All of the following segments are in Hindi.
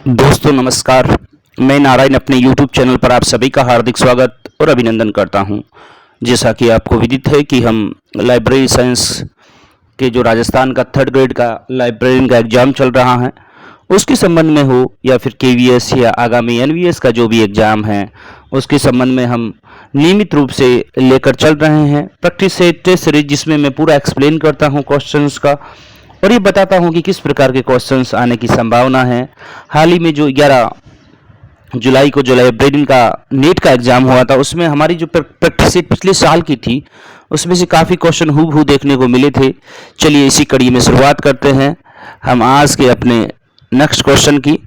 दोस्तों नमस्कार। मैं नारायण अपने YouTube चैनल पर आप सभी का हार्दिक स्वागत और अभिनंदन करता हूं। जैसा कि आपको विदित है कि हम लाइब्रेरी साइंस के जो राजस्थान का 3rd ग्रेड का लाइब्रेरियन का एग्ज़ाम चल रहा है उसके संबंध में हो या फिर KVS या आगामी NVS का जो भी एग्ज़ाम है उसके संबंध में हम नियमित रूप से लेकर चल रहे हैं प्रैक्टिस सेट टेस्ट सीरीज, जिसमें मैं पूरा एक्सप्लेन करता हूं क्वेश्चंस का और ये बताता हूं कि किस प्रकार के क्वेश्चंस आने की संभावना है। हाल ही में जो 11 जुलाई को जो लाइब्रेरियन का नेट का एग्ज़ाम हुआ था उसमें हमारी जो प्रैक्टिस सेट पिछले साल की थी उसमें से काफ़ी क्वेश्चन हूबहू देखने को मिले थे। चलिए इसी कड़ी में शुरुआत करते हैं हम आज के अपने नेक्स्ट क्वेश्चन की।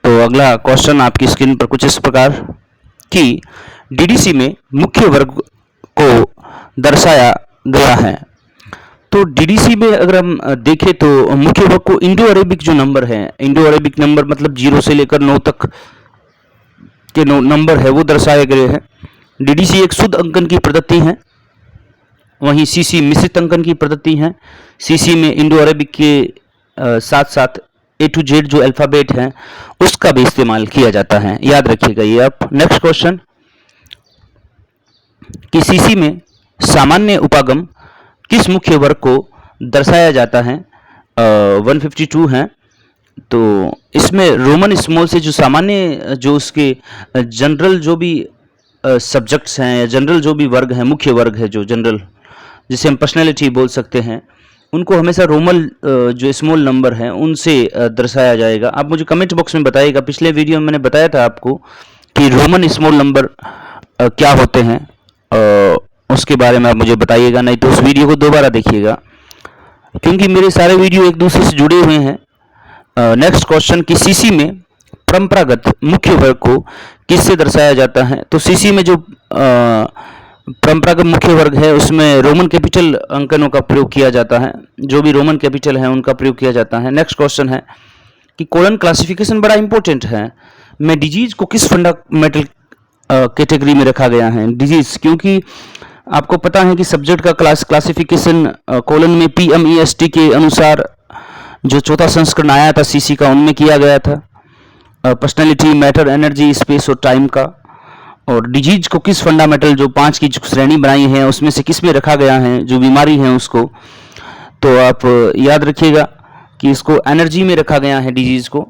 तो अगला क्वेश्चन आपकी स्क्रीन पर कुछ इस प्रकार कि DDC में मुख्य वर्ग को दर्शाया गया है। तो DDC में अगर हम देखें तो मुख्य वर्ग को इंडो अरेबिक जो नंबर है, इंडो अरेबिक नंबर मतलब 0 से लेकर 9 तक के नंबर है वो दर्शाए गए हैं। DDC एक शुद्ध अंकन की पद्धति है, वहीं CC मिश्रित अंकन की पद्धति है। CC में इंडो अरेबिक के साथ साथ A to Z जो अल्फ़ाबेट है उसका भी इस्तेमाल किया जाता है, याद रखिएगा ये आप। नेक्स्ट क्वेश्चन कि CC में सामान्य उपागम किस मुख्य वर्ग को दर्शाया जाता है। 152 है। तो इसमें रोमन स्मॉल से जो सामान्य जो उसके जनरल जो भी सब्जेक्ट्स हैं या जनरल जो भी वर्ग है, मुख्य वर्ग है जो जनरल जिसे हम पर्सनैलिटी बोल सकते हैं, उनको हमेशा रोमन जो स्मॉल नंबर हैं उनसे दर्शाया जाएगा। आप मुझे कमेंट बॉक्स में बताइएगा। पिछले वीडियो में मैंने बताया था आपको कि रोमन स्मॉल नंबर क्या होते हैं, उसके बारे में आप मुझे बताइएगा, नहीं तो उस वीडियो को दोबारा देखिएगा क्योंकि मेरे सारे वीडियो एक दूसरे से जुड़े हुए हैं। नेक्स्ट क्वेश्चन कि CC में परंपरागत मुख्य वर्ग को किससे दर्शाया जाता है। तो CC में जो परंपरागत मुख्य वर्ग है उसमें रोमन कैपिटल अंकनों का प्रयोग किया जाता है, जो भी रोमन कैपिटल है उनका प्रयोग किया जाता है। नेक्स्ट क्वेश्चन है कि कोलन क्लासिफिकेशन बड़ा इंपॉर्टेंट है, में डिजीज को किस फंडामेंटल कैटेगरी में रखा गया है। डिजीज क्योंकि आपको पता है कि सब्जेक्ट का क्लासिफिकेशन कोलन में PMEST के अनुसार जो चौथा संस्करण आया था CC का उनमें किया गया था, पर्सनैलिटी, मैटर, एनर्जी, स्पेस और टाइम का। और डिजीज को किस फंडामेंटल जो 5 की श्रेणी बनाई है उसमें से किस में रखा गया है, जो बीमारी है उसको। तो आप याद रखिएगा कि इसको एनर्जी में रखा गया है, डिजीज को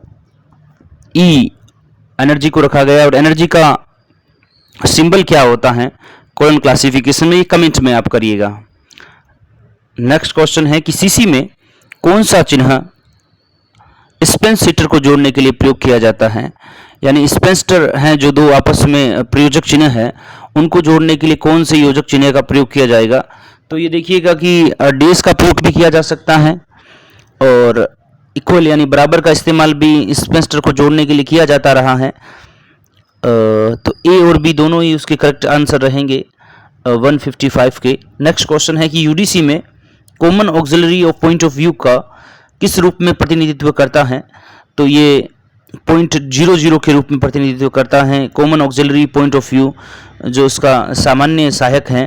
एनर्जी को रखा गया। और एनर्जी का सिंबल क्या होता है कोलन क्लासिफिकेशन में, ये कमेंट में आप करिएगा। नेक्स्ट क्वेश्चन है कि CC में कौन सा चिन्ह स्पेंसटर को जोड़ने के लिए प्रयोग किया जाता है। यानी स्पेंसटर हैं जो दो आपस में प्रयोजक चिन्ह है, उनको जोड़ने के लिए कौन से योजक चिन्ह का प्रयोग किया जाएगा। तो ये देखिएगा कि डेस का प्रयोग भी किया जा सकता है और इक्वल यानी बराबर का इस्तेमाल भी स्पेंसटर को जोड़ने के लिए किया जाता रहा है। तो A और B दोनों ही उसके करेक्ट आंसर रहेंगे 155 के। नेक्स्ट क्वेश्चन है कि UDC में common auxiliary of point of view का किस रूप में प्रतिनिधित्व करता है। तो ये .00 के रूप में प्रतिनिधित्व करता है। Common auxiliary point of view जो उसका सामान्य सहायक है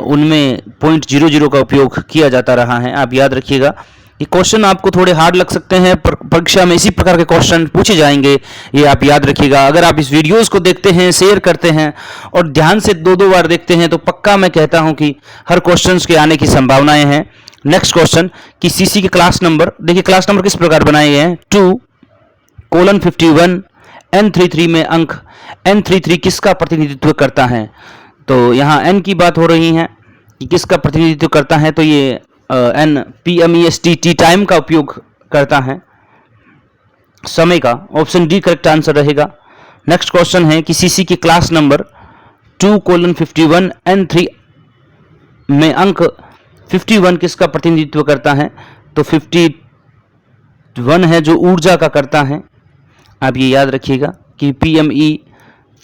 उनमें .00 का उपयोग किया जाता रहा है। आप याद रखिएगा। ये क्वेश्चन आपको थोड़े हार्ड लग सकते हैं, परीक्षा में इसी प्रकार के क्वेश्चन पूछे जाएंगे, ये आप याद रखिएगा। अगर आप इस वीडियोस को देखते हैं, शेयर करते हैं और ध्यान से 2-2 बार देखते हैं तो पक्का मैं कहता हूं कि हर क्वेश्चंस के आने की संभावनाएं हैं। नेक्स्ट क्वेश्चन कि CC के क्लास नंबर, देखिए क्लास नंबर किस प्रकार बनाए गए हैं। 2:51 N33 में अंक N33 किसका प्रतिनिधित्व करता है। तो यहाँ N की बात हो रही है कि किसका प्रतिनिधित्व करता है, तो ये N PMEST टाइम का उपयोग करता है, समय का। ऑप्शन D करेक्ट आंसर रहेगा। नेक्स्ट क्वेश्चन है कि CC के क्लास नंबर 2:51 N3 में अंक 51 किसका प्रतिनिधित्व करता है। तो 51 है जो ऊर्जा का करता है। आप ये याद रखिएगा कि PME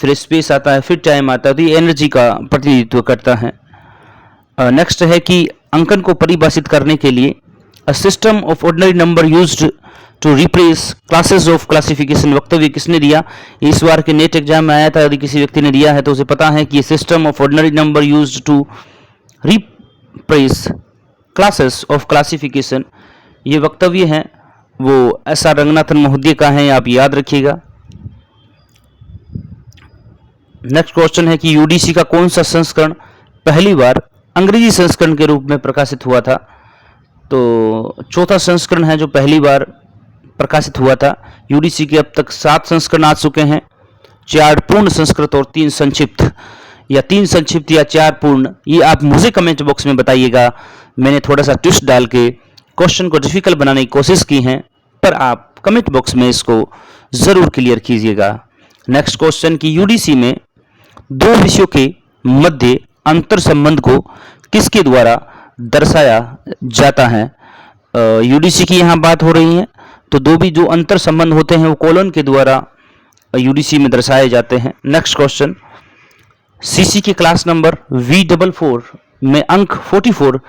फिर स्पेस आता है फिर टाइम आता है, तो ये एनर्जी का प्रतिनिधित्व करता है। नेक्स्ट है कि अंकन को परिभाषित करने के लिए a system of ordinary number used to replace classes of classification वक्तव्य किसने दिया। इस बार के नेट एग्जाम में आया था, यदि किसी व्यक्ति ने दिया है तो उसे पता है कि ये system of ordinary number used to replace classes of classification, ये वक्तव्य हैं वो एस.आर. रंगनाथन महोदय का है, आप याद रखिएगा। नेक्स्ट क्वेश्चन है कि यूडीसी का कौन सा संस्करण पहली बार अंग्रेजी संस्करण के रूप में प्रकाशित हुआ था? तो चौथा संस्करण है जो पहली बार प्रकाशित हुआ था। यूडीसी के अब तक 7 संस्करण आ चुके हैं, 4 पूर्ण संस्कृत और 3 संक्षिप्त, या 3 संक्षिप्त या 4 पूर्ण। ये आप मुझे कमेंट बॉक्स में बताइएगा। मैंने थोड़ा सा ट्विस्ट डाल के क्वेश्चन को डिफिकल्ट बनाने की कोशिश की है, पर आप कमेंट बॉक्स में इसको ज़रूर क्लियर कीजिएगा। नेक्स्ट क्वेश्चन की यूडीसी में 2 विषयों के मध्य अंतर संबंध को किसके द्वारा दर्शाया जाता है? यूडीसी की यहाँ बात हो रही है, तो 2 भी जो अंतर संबंध होते हैं वो कोलन के द्वारा यूडीसी में दर्शाए जाते हैं। नेक्स्ट क्वेश्चन, सीसी के क्लास नंबर V44 में अंक 44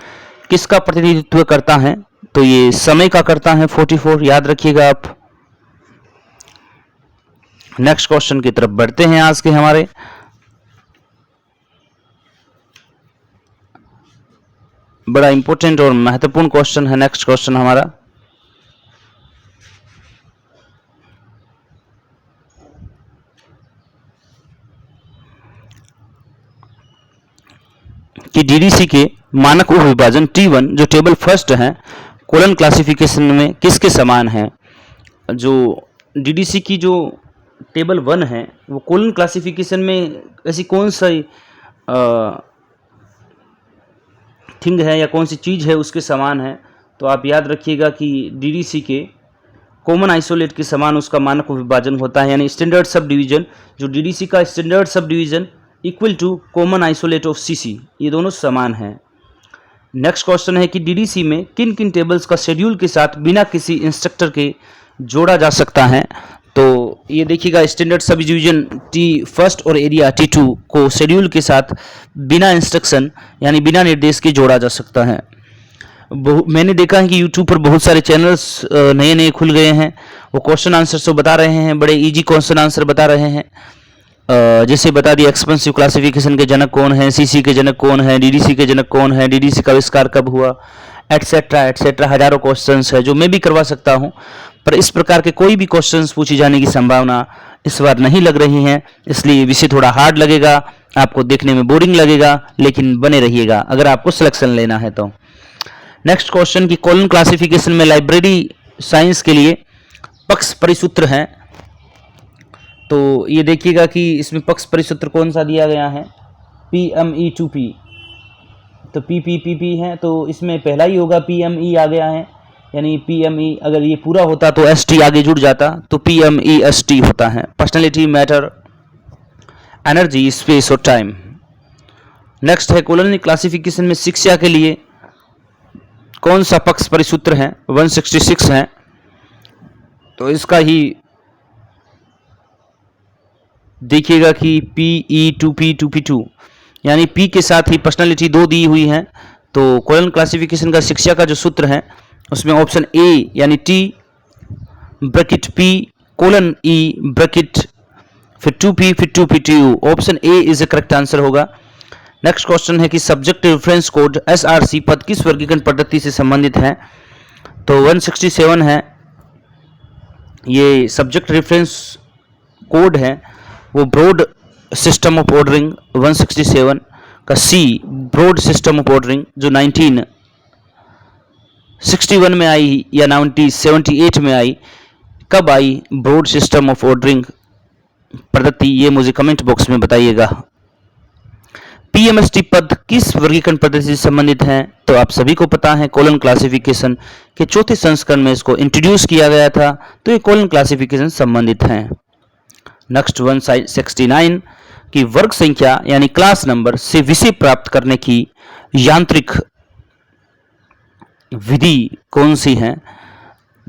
किसका प्रतिनिधित्व करता है? तो ये समय का करता है 44, याद रखिएगा आप। नेक्स्ट क्वेश्चन की तरफ बढ़ते हैं। आज के हमारे बड़ा इंपॉर्टेंट और महत्वपूर्ण क्वेश्चन है। नेक्स्ट क्वेश्चन हमारा कि डीडीसी के मानक उपविभाजन T1 जो टेबल फर्स्ट है कोलन क्लासिफिकेशन में किसके समान है? जो डीडीसी की जो टेबल 1 है वो कोलन क्लासिफिकेशन में ऐसी कौन सी थिंग है या कौन सी चीज़ है उसके समान है? तो आप याद रखिएगा कि डीडीसी के कॉमन आइसोलेट के समान उसका मानक विभाजन होता है, यानी स्टैंडर्ड सब डिवीजन। जो डीडीसी का standard subdivision equal to common isolate of CC, ये दोनों समान हैं। नेक्स्ट क्वेश्चन है कि डीडीसी में किन किन टेबल्स का शेड्यूल के साथ बिना किसी इंस्ट्रक्टर के जोड़ा जा सकता है? तो ये देखिएगा, स्टैंडर्ड सब डिवीजन T1 और एरिया T2 को शेड्यूल के साथ बिना इंस्ट्रक्शन यानी बिना निर्देश के जोड़ा जा सकता है। मैंने देखा है कि यूट्यूब पर बहुत सारे चैनल्स नए नए खुल गए हैं, वो क्वेश्चन आंसर तो बता रहे हैं, बड़े इजी क्वेश्चन आंसर बता रहे हैं। जैसे बता दिया एक्सपेंसिव क्लासिफिकेशन के जनक कौन है, सीसी के जनक कौन है, डीडीसी के जनक कौन है, डीडीसी का आविष्कार कब हुआ, एटसेट्रा एटसेट्रा। हजारों क्वेश्चंस है जो मैं भी करवा सकता हूं, पर इस प्रकार के कोई भी क्वेश्चंस पूछे जाने की संभावना इस बार नहीं लग रही है, इसलिए विषय थोड़ा हार्ड लगेगा, आपको देखने में बोरिंग लगेगा, लेकिन बने रहिएगा अगर आपको सिलेक्शन लेना है तो। नेक्स्ट क्वेश्चन की कॉलम क्लासिफिकेशन में लाइब्रेरी साइंस के लिए पक्ष परिसूत्र है। तो ये देखिएगा कि इसमें पक्ष परिसूत्र कौन सा दिया गया है, PME2P। तो PPPP है, तो इसमें पहला ही होगा, PME आ गया है, यानी PME अगर ये पूरा होता तो ST आगे जुड़ जाता, तो PMEST होता है। पर्सनैलिटी, मैटर, एनर्जी, स्पेस और टाइम। नेक्स्ट है कॉलोनी क्लासिफिकेशन में शिक्षा के लिए कौन सा पक्ष परिसूत्र है? 166 है, तो इसका ही देखिएगा कि PE2P2P2, यानी P के साथ ही पर्सनालिटी 2 दी हुई है। तो कॉलन क्लासिफिकेशन का शिक्षा का जो सूत्र है उसमें ऑप्शन ए यानी T bracket P colon E bracket फिर 2P फिर 2P2, option A is A correct answer होगा। नेक्स्ट क्वेश्चन है कि सब्जेक्ट रेफरेंस कोड SRC पद किस वर्गीकरण पद्धति से संबंधित है? तो 167 है, ये सब्जेक्ट रेफरेंस कोड है, वो ब्रॉड सिस्टम ऑफ ऑर्डरिंग 167 का C broad system of ordering जो 1961 में आई या 1978 में आई, कब आई ब्रॉड सिस्टम ऑफ ऑर्डरिंग पद्धति, ये मुझे कमेंट बॉक्स में बताइएगा। PMST पद किस वर्गीकरण पद्धति से संबंधित है? तो आप सभी को पता है कॉलन क्लासिफिकेशन के चौथे संस्करण में इसको इंट्रोड्यूस किया गया था, तो ये कॉलन क्लासिफिकेशन संबंधित है। नेक्स्ट 169 की वर्ग संख्या यानी क्लास नंबर से विषय प्राप्त करने की यांत्रिक विधि कौन सी है?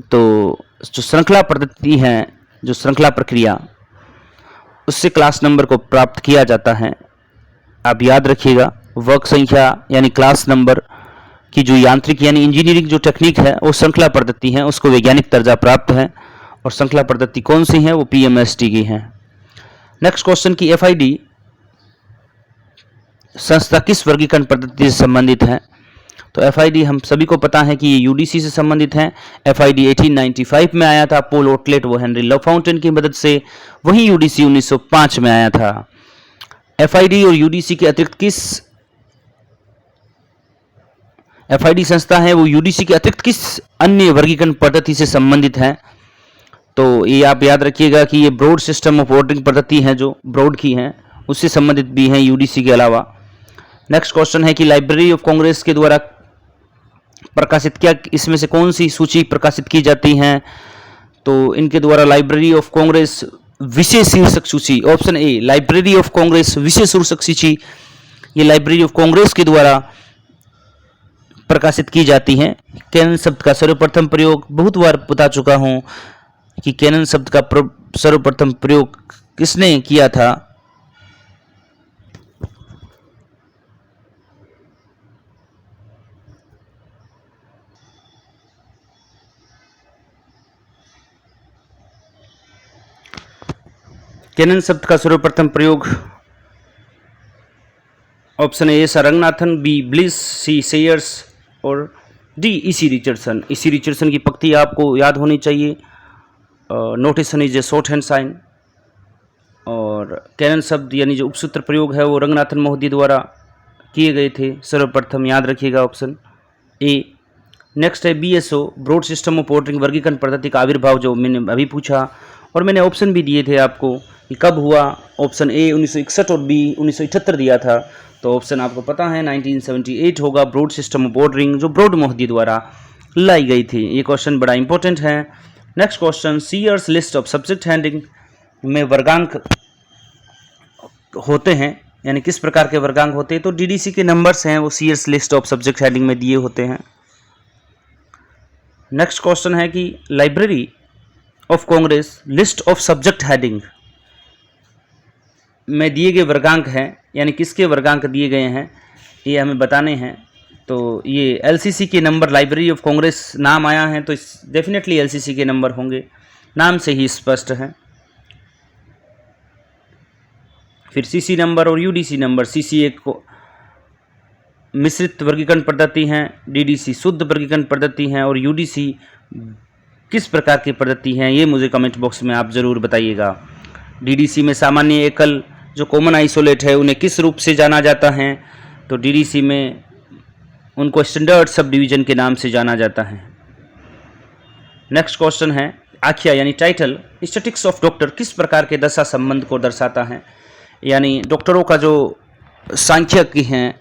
तो जो श्रृंखला पद्धति है, जो श्रृंखला प्रक्रिया, उससे क्लास नंबर को प्राप्त किया जाता है। आप याद रखिएगा, वर्ग संख्या यानी क्लास नंबर की जो यांत्रिक यानी इंजीनियरिंग जो टेक्निक है वो श्रृंखला पद्धति है, उसको वैज्ञानिक दर्जा प्राप्त है, और श्रृंखला पद्धति कौन सी है? वो PMST की है। नेक्स्ट क्वेश्चन की FID संस्था किस वर्गीकरण पद्धति से संबंधित है? तो एफआईडी हम सभी को पता है कि ये यूडीसी से संबंधित हैं। एफआईडी 1895 में आया था, पोल ओटलेट वो हेनरी लफाउंटेन की मदद से। वहीं यूडीसी 1905 में आया था। एफआईडी और यूडीसी के अतिरिक्त एफआईडी संस्था है वो यूडीसी के अतिरिक्त किस अन्य वर्गीकरण पद्धति से संबंधित है? तो ये आप याद रखिएगा कि ये ब्रॉड सिस्टम ऑफ ऑर्डरिंग पद्धति है जो ब्रॉड की है, उससे संबंधित भी है यूडीसी के अलावा। नेक्स्ट क्वेश्चन है कि लाइब्रेरी ऑफ कांग्रेस के द्वारा प्रकाशित क्या इसमें से कौन सी सूची प्रकाशित की जाती है? तो इनके द्वारा लाइब्रेरी ऑफ कांग्रेस विशेष शीर्षक सूची, option A library of Congress विशेष शीर्षक सूची, ये लाइब्रेरी ऑफ कांग्रेस के द्वारा प्रकाशित की जाती है। कैनन शब्द का सर्वप्रथम प्रयोग बहुत बार बता चुका हूं कि कैनन शब्द का सर्वप्रथम प्रयोग किसने किया था? कैनन शब्द का सर्वप्रथम प्रयोग option A Ranganathan, B Bliss, C Sayers और D EC Richardson. EC Richardson की पंक्ति आपको याद होनी चाहिए, notation is a shorthand sign. और कैनन शब्द यानी जो उपसूत्र प्रयोग है वो रंगनाथन महोदय द्वारा किए गए थे सर्वप्रथम, याद रखिएगा ऑप्शन ए। नेक्स्ट है BSO, broad system of ordering वर्गीकरण पद्धति का आविर्भाव, जो मैंने अभी पूछा और मैंने ऑप्शन भी दिए थे आपको कि कब हुआ। ऑप्शन ए 1961 और बी 1978 दिया था। तो ऑप्शन आपको पता है 1978 होगा ब्रॉड सिस्टम ऑफ ऑर्डरिंग, जो ब्रॉड महोदय द्वारा लाई गई थी। ये क्वेश्चन बड़ा इंपॉर्टेंट है। Next question, Sears list of subject heading में वर्गांक होते हैं, यानी किस प्रकार के वर्गांक होते हैं? तो डीडीसी के नंबर्स हैं वो Sears list of subject heading में दिए होते हैं। नेक्स्ट क्वेश्चन है कि library of Congress list of subject heading में दिए गए वर्गांक हैं, यानी किसके वर्गांक दिए गए हैं ये हमें बताने हैं। तो ये एलसीसी के नंबर, लाइब्रेरी ऑफ कांग्रेस नाम आया है तो डेफिनेटली एलसीसी के नंबर होंगे, नाम से ही स्पष्ट है। फिर सीसी नंबर और यूडीसी नंबर, सीसी एक को मिश्रित वर्गीकरण पद्धति हैं, डीडीसी शुद्ध वर्गीकरण पद्धति हैं और यूडीसी किस प्रकार की पद्धति हैं, ये मुझे कमेंट बॉक्स में आप ज़रूर बताइएगा। डीडीसी में सामान्य एकल जो कॉमन आइसोलेट है उन्हें किस रूप से जाना जाता है? तो डीडीसी में उनको स्टैंडर्ड सब डिवीजन के नाम से जाना जाता है। नेक्स्ट क्वेश्चन है आख्या यानी टाइटल, स्टैटिस्टिक्स ऑफ डॉक्टर किस प्रकार के दशा संबंध को दर्शाता है? यानी डॉक्टरों का जो सांख्यिकी हैं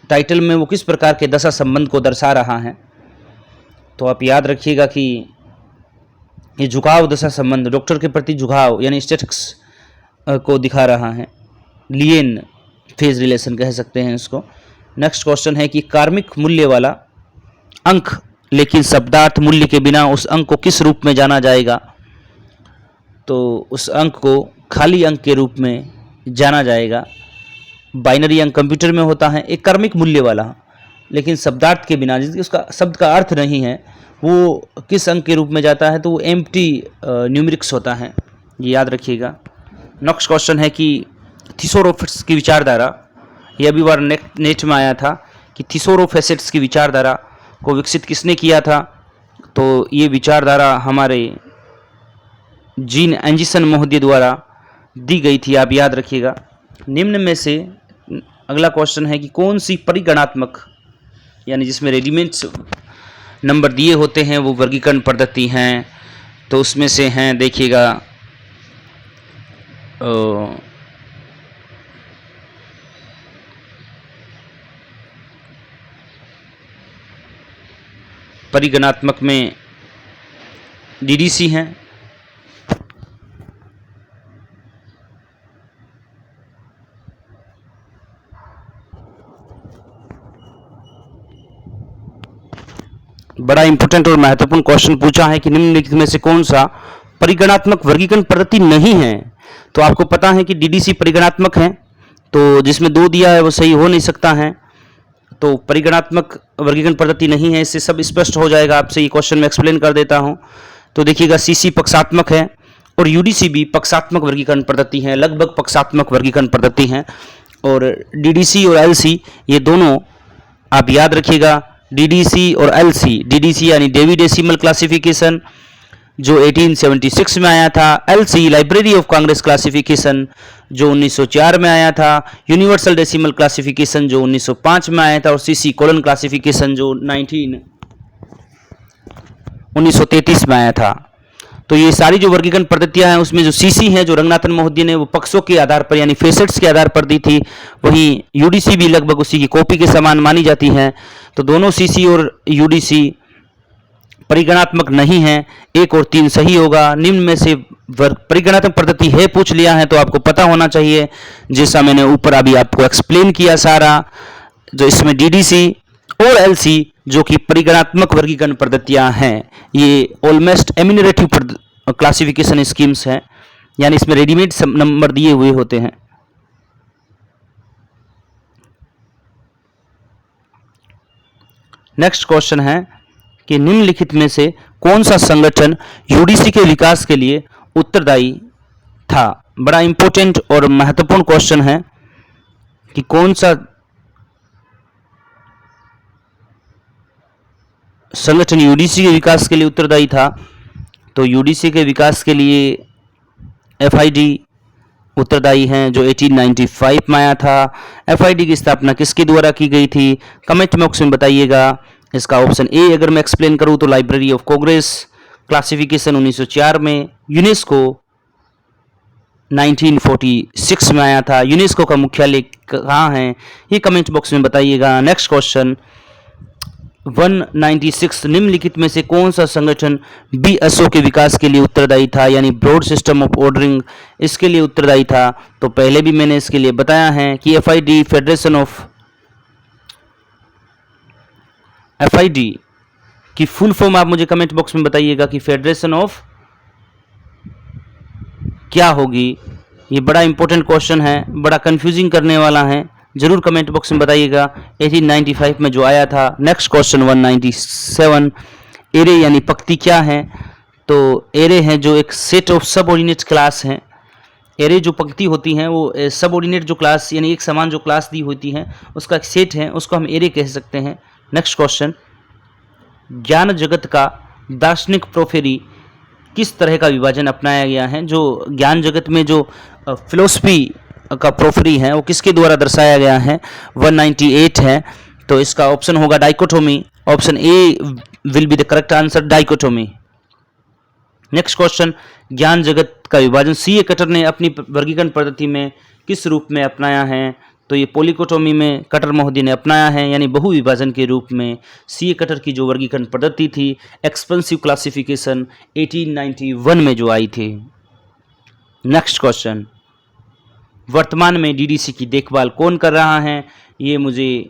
टाइटल में वो किस प्रकार के दशा संबंध को दर्शा रहा है? तो आप याद रखिएगा कि ये झुकाव दशा संबंध, डॉक्टर के प्रति झुकाव यानी स्टैटिस्टिक्स को दिखा रहा है, लियन फेज रिलेशन कह सकते हैं इसको। नेक्स्ट क्वेश्चन है कि कार्मिक मूल्य वाला अंक लेकिन शब्दार्थ मूल्य के बिना उस अंक को किस रूप में जाना जाएगा? तो उस अंक को खाली अंक के रूप में जाना जाएगा। बाइनरी अंक कंप्यूटर में होता है, एक कार्मिक मूल्य वाला लेकिन शब्दार्थ के बिना, जिसकी उसका शब्द का अर्थ नहीं है, वो किस अंक के रूप में जाता है? तो वो एम्प्टी न्यूमेरिक्स होता है, ये याद रखिएगा। नेक्स्ट क्वेश्चन है कि थिसोरोफिट्स की विचारधारा, ये अभी बार नेट में आया था कि थिसोरोफेसिट्स की विचारधारा को विकसित किसने किया था? तो ये विचारधारा हमारे जीन एंजिसन महोदय द्वारा दी गई थी, आप याद रखिएगा। निम्न में से अगला क्वेश्चन है कि कौन सी परिगणात्मक यानी जिसमें रेडीमेड नंबर दिए होते हैं वो वर्गीकरण पद्धति हैं? तो उसमें से हैं, देखिएगा, परिगणात्मक में डीडीसी हैं, बड़ा इंपॉर्टेंट और महत्वपूर्ण क्वेश्चन पूछा है कि निम्नलिखित में से कौन सा परिगणात्मक वर्गीकरण पद्धति नहीं है? तो आपको पता है कि डीडीसी परिगणात्मक है, तो जिसमें 2 दिया है वो सही हो नहीं सकता है, तो परिगणात्मक वर्गीकरण पद्धति नहीं है, इससे सब स्पष्ट हो जाएगा। आपसे ये क्वेश्चन में एक्सप्लेन कर देता हूँ। तो देखिएगा, सीसी पक्षात्मक है और यूडीसी भी पक्षात्मक वर्गीकरण पद्धति है, लगभग पक्षात्मक वर्गीकरण पद्धति है। और डीडीसी और एलसी ये दोनों आप याद रखिएगा डीडीसी और एलसी। डीडीसी यानी डेवी डेसिमल क्लासिफिकेशन जो 1876 में आया था, LC library of Congress classification जो 1904 में आया था, यूनिवर्सल डेसिमल क्लासिफिकेशन जो 1905 में आया था, और सीसी कोलन क्लासिफिकेशन जो 1933 में आया था। तो ये सारी जो वर्गीकरण पद्धतियां हैं उसमें जो सीसी है जो रंगनाथन महोदय ने वो पक्षों के आधार पर यानी फेसेट्स के आधार पर दी थी, वहीं यूडीसी भी लगभग उसी की कॉपी के समान मानी जाती है। तो दोनों सीसी और यूडीसी परिगणात्मक नहीं है, 1 और 3 सही होगा। निम्न में से परिगणात्मक पद्धति है पूछ लिया है तो आपको पता होना चाहिए, जैसा मैंने ऊपर अभी आपको एक्सप्लेन किया सारा। जो इसमें डीडीसी और एलसी जो कि परिगणात्मक वर्गीकरण पद्धतियां हैं, ये ऑलमोस्ट एमिनरेटिव क्लासिफिकेशन स्कीम्स हैं, यानी इसमें रेडीमेड नंबर दिए हुए होते हैं। नेक्स्ट क्वेश्चन है कि निम्नलिखित में से कौन सा संगठन यूडीसी के विकास के लिए उत्तरदायी था। बड़ा इंपॉर्टेंट और महत्वपूर्ण क्वेश्चन है कि कौन सा संगठन यूडीसी के विकास के लिए उत्तरदायी था। तो यूडीसी के विकास के लिए एफआईडी उत्तरदायी हैं जो 1895 में आया था। एफआईडी की स्थापना किसके द्वारा की गई थी, कमेंट बॉक्स में बताइएगा। इसका ऑप्शन ए अगर मैं एक्सप्लेन करूं तो लाइब्रेरी ऑफ कांग्रेस क्लासिफिकेशन 1904 में, यूनेस्को 1946 में आया था। यूनेस्को का मुख्यालय कहाँ है ये कमेंट बॉक्स में बताइएगा। नेक्स्ट क्वेश्चन 196 निम्नलिखित में से कौन सा संगठन बीएसओ के विकास के लिए उत्तरदायी था, यानी ब्रॉड सिस्टम ऑफ ऑर्डरिंग, इसके लिए उत्तरदायी था। तो पहले भी मैंने इसके लिए बताया है कि एफआईडी की फुल फॉर्म आप मुझे कमेंट बॉक्स में बताइएगा कि फेडरेशन ऑफ क्या होगी। ये बड़ा इंपॉर्टेंट क्वेश्चन है, बड़ा कंफ्यूजिंग करने वाला है, जरूर कमेंट बॉक्स में बताइएगा। 1895 में जो आया था। नेक्स्ट क्वेश्चन 197 एरे यानी पंक्ति क्या है। तो एरे है जो एक सेट ऑफ सबऑर्डिनेट क्लास हैं। एरे जो पंक्ति होती हैं वो सबऑर्डिनेट जो क्लास यानी एक समान जो क्लास दी होती है उसका एक सेट है, उसको हम एरे कह सकते हैं। नेक्स्ट क्वेश्चन ज्ञान जगत का दार्शनिक प्रोफेरी किस तरह का विभाजन अपनाया गया है। जो ज्ञान जगत में जो फिलोसफी का प्रोफेरी है वो किसके द्वारा दर्शाया गया है। 198 है। तो इसका ऑप्शन होगा dichotomy. Option A will be the correct answer, dichotomy. Next question ज्ञान जगत का विभाजन सीए कटर ने अपनी वर्गीकरण पद्धति में किस रूप में अपनाया है। तो ये पॉलीकोटोमी में कटर महोदय ने अपनाया है, यानी बहु विभाजन के रूप में। सीए कटर की जो वर्गीकरण पद्धति थी एक्सपेंसिव क्लासिफिकेशन 1891 में जो आई थी। नेक्स्ट क्वेश्चन वर्तमान में डीडीसी की देखभाल कौन कर रहा है, ये मुझे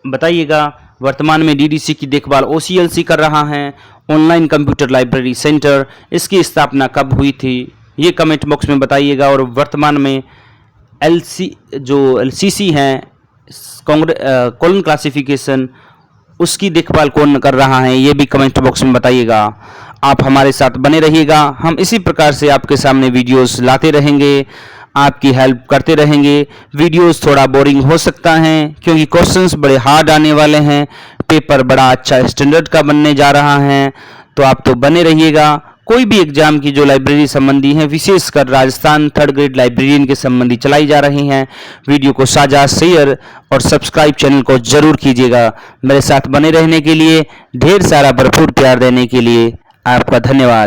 बताइएगा। वर्तमान में डीडीसी की देखभाल ओसीएलसी कर रहा है, ऑनलाइन कंप्यूटर लाइब्रेरी सेंटर। इसकी स्थापना कब हुई थी ये कमेंट बॉक्स में बताइएगा। और वर्तमान में एलसी जो एलसीसी हैं कोलन क्लासिफिकेशन उसकी देखभाल कौन कर रहा है ये भी कमेंट बॉक्स में बताइएगा। आप हमारे साथ बने रहिएगा, हम इसी प्रकार से आपके सामने वीडियोस लाते रहेंगे, आपकी हेल्प करते रहेंगे। वीडियोस थोड़ा बोरिंग हो सकता है क्योंकि क्वेश्चंस बड़े हार्ड आने वाले हैं, पेपर बड़ा अच्छा स्टैंडर्ड का बनने जा रहा है। तो आप तो बने रहिएगा। कोई भी एग्जाम की जो लाइब्रेरी संबंधी है, विशेषकर राजस्थान 3rd ग्रेड लाइब्रेरियन के संबंधी चलाई जा रही हैं, वीडियो को साझा शेयर और सब्सक्राइब चैनल को जरूर कीजिएगा। मेरे साथ बने रहने के लिए, ढेर सारा भरपूर प्यार देने के लिए आपका धन्यवाद।